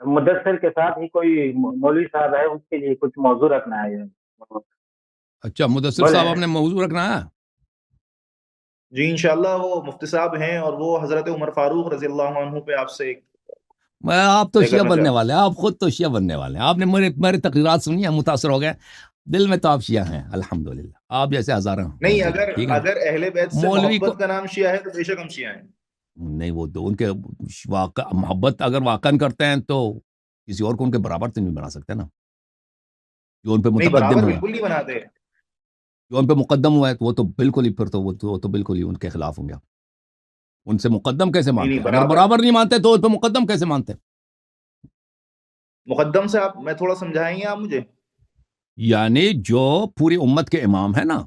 مدثر کے ساتھ ہی کوئی مولوی صاحب ہے، اس کے لیے کچھ موضوع رکھنا ہے اچھا مدثر بولے صاحب آپ نے موضوع رکھنا ہے؟ جی انشاءاللہ وہ مفتی صاحب ہیں اور وہ حضرت عمر فاروق رضی اللہ عنہ پہ آپ سے آپ تو طے شیعہ کرنا بننے چاہتے والے ہیں، آپ خود تو شیعہ بننے والے ہیں. آپ نے میرے تقریرات سنی ہیں، متاثر ہو گئے، دل میں تو آپ شیعہ ہیں الحمدللہ. آپ جیسے ہزاروں نہیں، موجود ہیں، ٹھیک ہے. اگر اہل بیت سے مولوی کو محبت کا نام شیعہ ہے تو بے شک ہم شیعہ ہیں. نہیں، وہ تو ان کے محبت اگر واقع کرتے ہیں تو کسی اور کو ان کے برابر تو نہیں بنا سکتے نا، جو ان پہ نہیں، متقدم برابر ہوا، بالکل نہیں بناتے. جو ان پہ مقدم ہوا ہے تو وہ تو بالکل ہی، پھر تو وہ تو بالکل ہی ان کے خلاف ہوں گے. ان سے مقدم کیسے مانتے ہیں؟ اگر برابر نہیں مانتے تو ان پہ مقدم کیسے مانتے ہیں؟ مقدم سے میں تھوڑا سمجھائیں گے آپ مجھے؟ یعنی جو پوری امت کے امام ہے نا،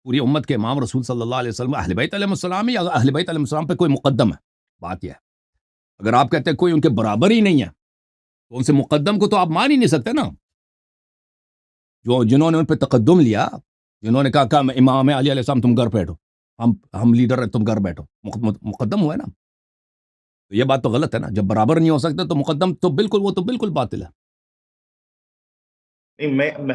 پوری امت کے امام رسول صلی اللہ علیہ وسلم، اہل بیت علیہ السلام، یا اہل بیت علیہ السلام پہ کوئی مقدم ہے. بات یہ ہے، اگر آپ کہتے ہیں کوئی ان کے برابر ہی نہیں ہے تو ان سے مقدم کو تو آپ مان ہی نہیں سکتے نا. جنہوں نے ان پہ تقدم لیا، جنہوں نے کہا کہ امام علی علیہ السلام تم گھر بیٹھو، ہم لیڈر ہیں تم گھر بیٹھو، مقدم ہوا ہے نا. تو یہ بات تو غلط ہے نا، جب برابر نہیں ہو سکتے تو مقدم تو بالکل، وہ تو بالکل باطل ہے.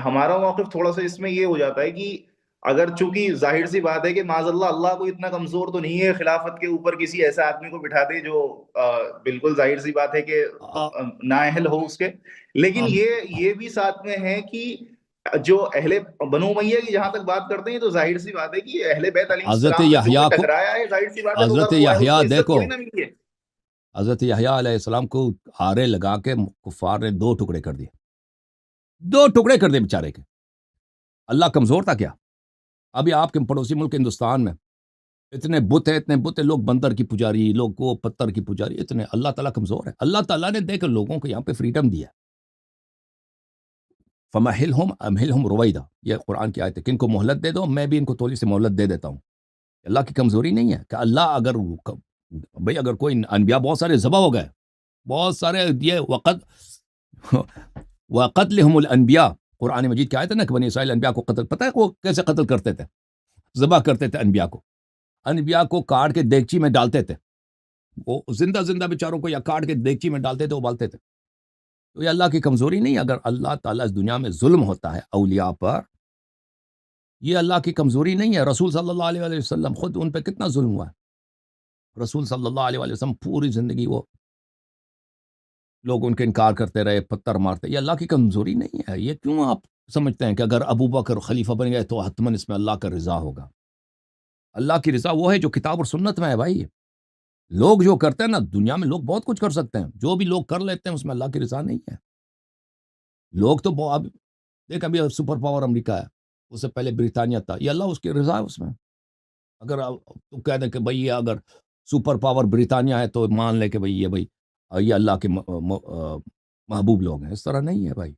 ہمارا موقف تھوڑا سا اس میں یہ ہو جاتا ہے کہ اگر چونکہ ظاہر سی بات ہے کہ معاذ اللہ کو اتنا کمزور تو نہیں ہے خلافت کے اوپر کسی ایسے آدمی کو بٹھا دے جو بالکل ظاہر سی بات ہے کہ نااہل ہو اس کے. لیکن یہ بھی ساتھ میں ہے کہ جو اہل بنو امیہ کی جہاں تک بات کرتے ہیں تو ظاہر سی بات ہے کہ اہل بیت علیہ حضرت السلام سے جو یحییٰ کوئی کو، ٹکرایا ہے ظاہر سی بات ہے حضرت وہ ہے، اس یحییٰ کو عزت دیکھو، تھوڑی نہ ملی ہے. حضرت یحییٰ علیہ السلام کو آرے لگا کے کفار نے 2 ٹکڑے کر دیے، 2 ٹکڑے کر دیے بیچارے کے. اللہ کمزور تھا کیا؟ ابھی آپ کے پڑوسی ملک ہندوستان میں اتنے بت ہیں لوگ بندر کی پجاری، لوگ وہ پتھر کی پجاری، اتنے. اللہ تعالیٰ کمزور ہے؟ اللہ تعالیٰ نے دیکھ لوگوں کو یہاں پہ فریڈم دیا. فمہلہم امہلہم رویدا، یہ قرآن کی آیت ہے، کہ ان کو مہلت دے دو، میں بھی ان کو تھوڑی سی مہلت دے دیتا ہوں. اللہ کی کمزوری نہیں ہے کہ اللہ اگر کوئی انبیاء بہت سارے ذبح ہو گئے، بہت سارے، یہ وقتلہم الانبیاء، قرآن مجید کی آیت ہے نا کہ بنی اسرائیل انبیاء کو قتل، پتہ ہے وہ کیسے قتل کرتے تھے؟ ذبح کرتے تھے انبیاء کو کاٹ کے دیگچی میں ڈالتے تھے، وہ زندہ بیچاروں کو یا کاٹ کے دیگچی میں ڈالتے تھے، ابالتے تھے. تو یہ اللہ کی کمزوری نہیں. اگر اللہ تعالیٰ اس دنیا میں ظلم ہوتا ہے اولیاء پر، یہ اللہ کی کمزوری نہیں ہے. رسول صلی اللہ علیہ وسلم خود ان پہ کتنا ظلم ہوا ہے. رسول صلی اللہ علیہ وسلم پوری زندگی وہ لوگ ان کے انکار کرتے رہے، پتھر مارتے. یہ اللہ کی کمزوری نہیں ہے. یہ کیوں آپ سمجھتے ہیں کہ اگر ابو بکر خلیفہ بن گئے تو حتماً اس میں اللہ کا رضا ہوگا؟ اللہ کی رضا وہ ہے جو کتاب اور سنت میں ہے بھائی. لوگ جو کرتے ہیں نا، دنیا میں لوگ بہت کچھ کر سکتے ہیں، جو بھی لوگ کر لیتے ہیں اس میں اللہ کی رضا نہیں ہے. لوگ تو اب دیکھ، ابھی سپر پاور امریکہ ہے، اس سے پہلے برطانیہ تھا، یہ اللہ اس کی رضا ہے اس میں. اگر تو کہہ دیں کہ بھئی یہ اگر سپر پاور برطانیہ ہے تو مان لے کہ بھئی یہ اللہ کے محبوب لوگ ہیں. اس طرح نہیں ہے بھائی.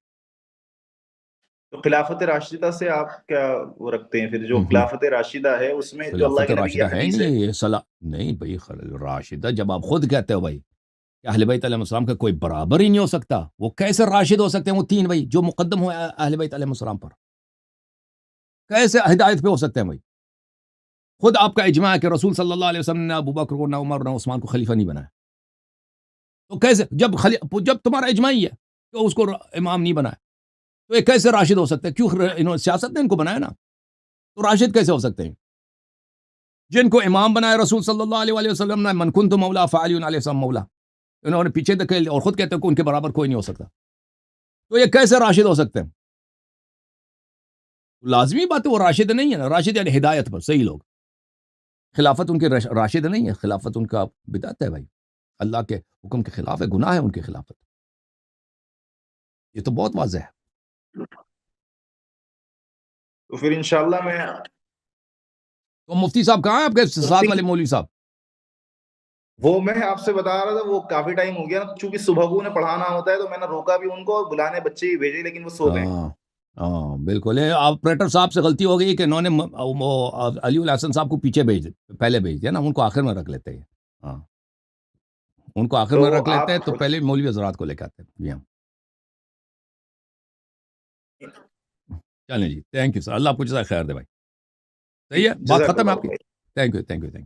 تو خلافت راشدہ سے آپ کیا وہ رکھتے ہیں پھر؟ جو خلافت راشدہ ہے اس میں جو اللہ خلافت کے نبی کی راشدہ ہے حدیث ہے. نہیں، یہ صلاح نہیں بھئی. راشدہ جب آپ خود کہتے ہو بھائی کہ اہل بیت علیہ السلام کا کوئی برابر ہی نہیں ہو سکتا، وہ کیسے راشد ہو سکتے ہیں؟ وہ 3 بھائی جو مقدم ہوئے اہل بیت علیہ السلام پر، کیسے ہدایت پہ ہو سکتے ہیں بھائی؟ خود آپ کا اجماع ہے کہ رسول صلی اللہ علیہ وسلم نے ابو بکر کو، نہ عمر، نہ عثمان کو خلیفہ نہیں بنایا. تو کیسے جب تمہارا اجماع ہی ہے کہ اس کو امام نہیں بنایا، تو یہ کیسے راشد ہو سکتے ہیں؟ کیوں انہوں نے سیاست نے ان کو بنایا نا، تو راشد کیسے ہو سکتے ہیں؟ جن کو امام بنایا رسول صلی اللہ علیہ وسلم نے، من کنت مولا فعلی علیہ السلام مولا، انہوں نے پیچھے دکھے اور خود کہتے ہیں کہ ان کے برابر کوئی نہیں ہو سکتا. تو یہ کیسے راشد ہو سکتے ہیں؟ لازمی بات ہے وہ راشد نہیں ہے نا. راشد یعنی ہدایت پر صحیح لوگ. خلافت ان کے راشد نہیں ہے، خلافت ان کا بدعت ہے بھائی. اللہ کے حکم کے خلاف ہے، گناہ ہے ان کی خلافت. یہ تو بہت واضح ہے. تو پھر انشاءاللہ میں تو مفتی صاحب کہاں ہیں آپ کے ساتھ والے مولوی صاحب؟ وہ میں آپ سے بتا رہا تھا، وہ کافی ٹائم ہو گیا نا، چونکہ صبح کو انہیں پڑھانا ہوتا ہے تو میں نے روکا بھی ان کو، اور بلانے بچے ہی بھیجے لیکن وہ سو گئے. ہاں بالکل. آپریٹر صاحب سے غلطی ہو گئی کہ انہوں نے علی الحسن صاحب کو پیچھے پہلے بھیج دیا نا، ان کو آخر میں رکھ لیتے ہیں. ہاں ان کو آخر میں رکھ لیتے ہیں تو پہلے مولوی حضرات کو لے کے آتے ہیں. جی ہاں چلیں جی، تھینک یو سر، اللہ آپ کو جزائے خیر دے بھائی. صحیح ہے، بات ختم ہے آپ کی. Thank you.